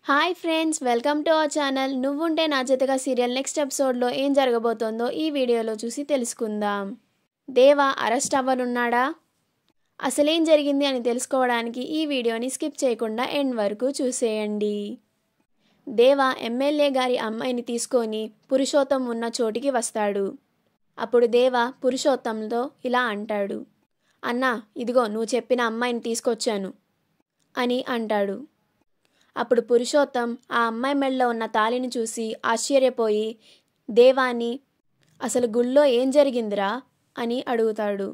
Hi friends, welcome to our channel. నువ్వుంటే నా జతగా సీరియల్ నెక్స్ట్ ఎపిసోడ్లో ఏం జరగబోతోందో ఈ వీడియోలో చూసి తెలుసుకుందాం. దేవ అరెస్ట్ అవ్వనున్నాడా? అసలేం జరిగింది అని తెలుసుకోవడానికి ఈ వీడియోని స్కిప్ చేయకుండా ఎండ్ వరకు చూసేయండి. దేవ ఎమ్మెల్యే గారి అమ్మాయిని తీసుకొని పురుషోత్తం ఉన్న చోటికి వస్తాడు. అప్పుడు దేవ పురుషోత్తంతో ఇలా అంటాడు, అన్నా, ఇదిగో నువ్వు చెప్పిన అమ్మాయిని తీసుకొచ్చాను అని అంటాడు. అప్పుడు పురుషోత్తం ఆ అమ్మాయి మెడలో ఉన్న తాళిని చూసి ఆశ్చర్యపోయి దేవాని అసలు గుళ్ళో ఏం జరిగిందిరా అని అడుగుతాడు.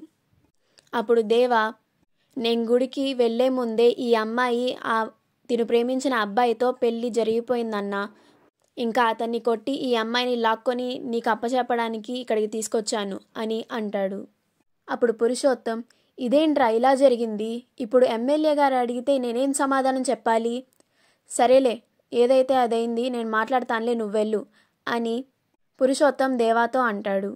అప్పుడు దేవ, నేను గుడికి వెళ్లే ముందే ఈ అమ్మాయి తిను ప్రేమించిన అబ్బాయితో పెళ్లి జరిగిపోయిందన్నా, ఇంకా అతన్ని కొట్టి ఈ అమ్మాయిని లాక్కొని నీకు అప్పచెప్పడానికి ఇక్కడికి తీసుకొచ్చాను అని అంటాడు. అప్పుడు పురుషోత్తం, ఇదేంట్రా ఇలా జరిగింది, ఇప్పుడు ఎమ్మెల్యే గారు అడిగితే నేనేం సమాధానం చెప్పాలి? సరేలే, ఏదైతే అదైంది, నేను మాట్లాడతానులే, నువ్వెళ్ళు అని పురుషోత్తం దేవాతో అంటాడు.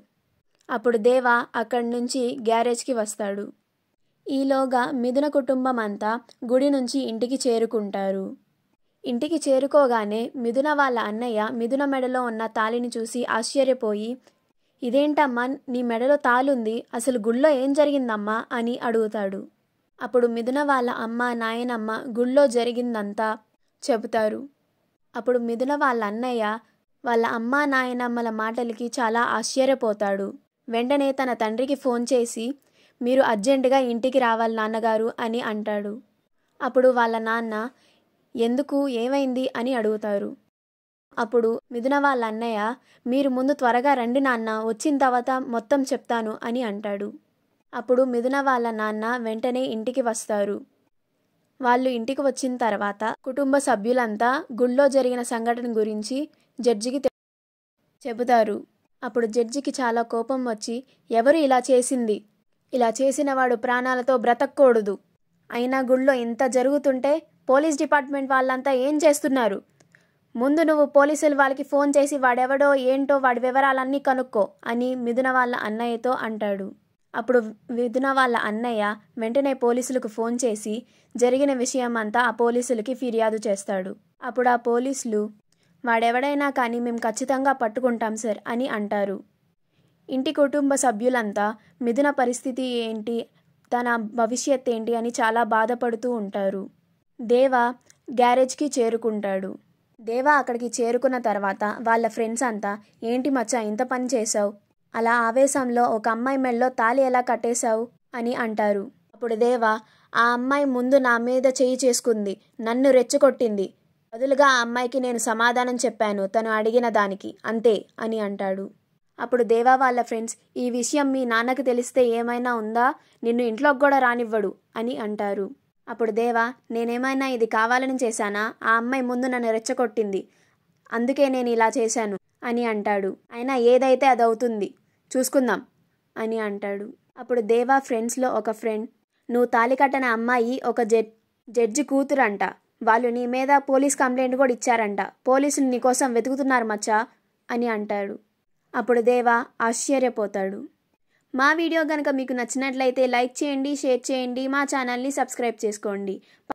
అప్పుడు దేవ అక్కడి నుంచి గ్యారేజ్కి వస్తాడు. ఈలోగా మిథున కుటుంబం అంతా గుడి నుంచి ఇంటికి చేరుకుంటారు. ఇంటికి చేరుకోగానే మిథున వాళ్ళ అన్నయ్య మిథున మెడలో ఉన్న తాళిని చూసి ఆశ్చర్యపోయి, ఇదేంటమ్మా నీ మెడలో తాళుంది, అసలు గుళ్ళో ఏం జరిగిందమ్మా అని అడుగుతాడు. అప్పుడు మిథున వాళ్ళ అమ్మ నాయనమ్మ గుళ్ళో జరిగిందంతా చెబుతారు. అప్పుడు మిథున వాళ్ళ అన్నయ్య వాళ్ళ అమ్మా నాయనమ్మల మాటలకి చాలా ఆశ్చర్యపోతాడు. వెంటనే తన తండ్రికి ఫోన్ చేసి, మీరు అర్జెంటుగా ఇంటికి రావాలి నాన్నగారు అని అంటాడు. అప్పుడు వాళ్ళ నాన్న, ఎందుకు, ఏమైంది అని అడుగుతారు. అప్పుడు మిథున వాళ్ళ అన్నయ్య, మీరు ముందు త్వరగా రండి నాన్న, వచ్చిన తర్వాత మొత్తం చెప్తాను అని అంటాడు. అప్పుడు మిథున వాళ్ళ నాన్న వెంటనే ఇంటికి వస్తారు. వాళ్ళు ఇంటికి వచ్చిన తర్వాత కుటుంబ సభ్యులంతా గుళ్ళో జరిగిన సంఘటన గురించి జడ్జికి చెబుతారు. అప్పుడు జడ్జికి చాలా కోపం వచ్చి, ఎవరు ఇలా చేసింది, ఇలా చేసిన వాడు ప్రాణాలతో బ్రతకూడదు, అయినా గుళ్ళో ఇంత జరుగుతుంటే పోలీస్ డిపార్ట్మెంట్ వాళ్ళంతా ఏం చేస్తున్నారు, ముందు నువ్వు పోలీసులు వాళ్ళకి ఫోన్ చేసి వాడెవడో ఏంటో వాడి వివరాలన్నీ కనుక్కో అని మిథున వాళ్ళ అన్నయ్యతో అంటాడు. అప్పుడు మిథున వాళ్ళ అన్నయ్య వెంటనే పోలీసులకు ఫోన్ చేసి జరిగిన విషయం అంతా ఆ పోలీసులకి ఫిర్యాదు చేస్తాడు. అప్పుడు ఆ పోలీసులు, వాడెవడైనా కానీ మేము ఖచ్చితంగా పట్టుకుంటాం సార్ అని అంటారు. ఇంటి కుటుంబ సభ్యులంతా మిథున పరిస్థితి ఏంటి, తన భవిష్యత్ ఏంటి అని చాలా బాధపడుతూ ఉంటారు. దేవ గ్యారేజ్కి చేరుకుంటాడు. దేవ అక్కడికి చేరుకున్న తర్వాత వాళ్ళ ఫ్రెండ్స్ అంతా, ఏంటి మచ్చా ఇంత పని చేసావు, అలా ఆవేశంలో ఒక అమ్మాయి మెడలో తాళి ఎలా కట్టేశావు అని అంటారు. అప్పుడు దేవ, ఆ అమ్మాయి ముందు నా మీద చేయి చేసుకుంది, నన్ను రెచ్చగొట్టింది, బదులుగా ఆ అమ్మాయికి నేను సమాధానం చెప్పాను తను అడిగిన దానికి, అంతే అని అంటాడు. అప్పుడు దేవ వాళ్ళ ఫ్రెండ్స్, ఈ విషయం మీ నాన్నకి తెలిస్తే ఏమైనా ఉందా, నిన్ను ఇంట్లోకి కూడా రానివ్వడు అని అంటారు. అప్పుడు దేవ, నేనేమైనా ఇది కావాలని చేశానా, ఆ అమ్మాయి ముందు నన్ను రెచ్చగొట్టింది, అందుకే నేను ఇలా చేశాను అని అంటాడు. అయినా ఏదైతే అది అవుతుంది, చూసుకుందాం అని అంటాడు. అప్పుడు దేవ ఫ్రెండ్స్లో ఒక ఫ్రెండ్, నువ్వు తాళి కట్టిన అమ్మాయి ఒక జడ్జి కూతురంట, వాళ్ళు నీ మీద పోలీస్ కంప్లైంట్ కూడా ఇచ్చారంట, పోలీసులు నీ కోసం వెతుకుతున్నారు మచ్చా అని అంటాడు. అప్పుడు దేవ ఆశ్చర్యపోతాడు. మా వీడియో కనుక మీకు నచ్చినట్లయితే లైక్ చేయండి, షేర్ చేయండి, మా ఛానల్ని సబ్స్క్రైబ్ చేసుకోండి.